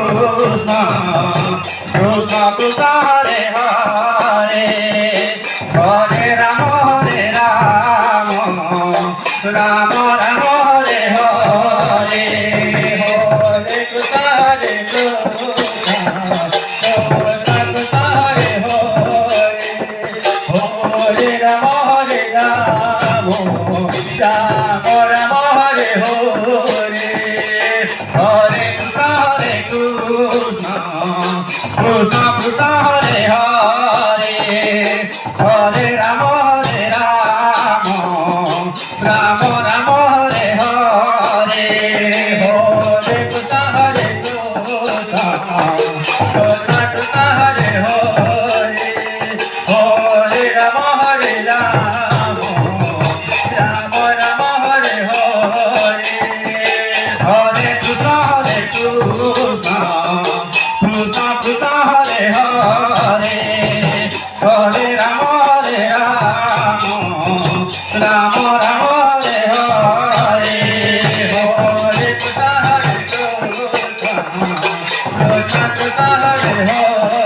Krishna Krishna Hare Hare Hare Ram Ram Ram Hare Hare Hare Krishna Hare Hare Ram Ram Ram Hare Hare Hare Krishna Krishna Krishna Hare Hare Hare Ram Ram Ram Ram Hare Hare Hare Krishna Hare Krishna Krishna Krishna Hare Hare Hare Ram Ram Ram Ram Hare Hare Hare Krishna Krishna Krishna Krishna Hare Hare Hare Ram Ram Ram Ram Hare Hare Hare Krishna Hare Krishna Krishna Hare Hare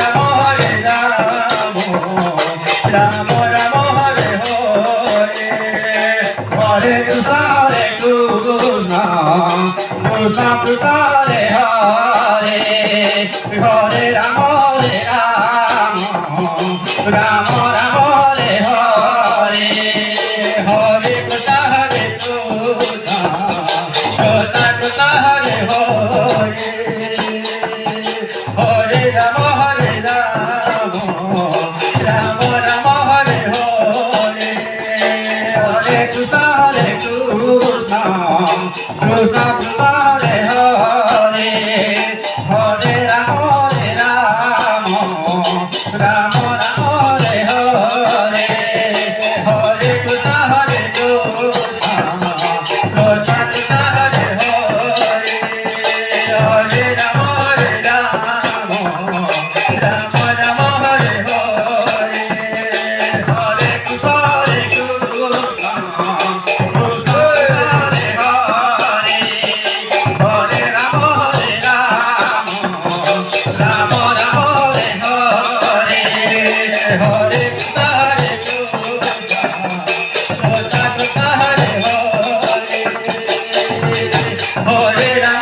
Hare Ram Ram Ram Ram Hare Hare Hare Krishna Hare Krishna Krishna Krishna Hare Hare Hare Ram Ram Ram Hare Hare Hare Krishna Hare Krishna Krishna Krishna Hare Hare Hare Ram Ram Ram Ram Hare Hare Hare Krishna Hare Krishna Krishna Krishna Hare Hare Hare Ram Ram Ram Ram Hare Hare Hare Krishna Hare Krishna Krishna Krishna Hare Hare Hare Ram Ram Ram Ram Hare Hare Hare Krishna Hare Krishna Krishna Hare Hare Hare Ram Ram Ram Ram Hare Hare Hare Krishna Hare Krishna Krishna Krishna Hare Hare Hare Ram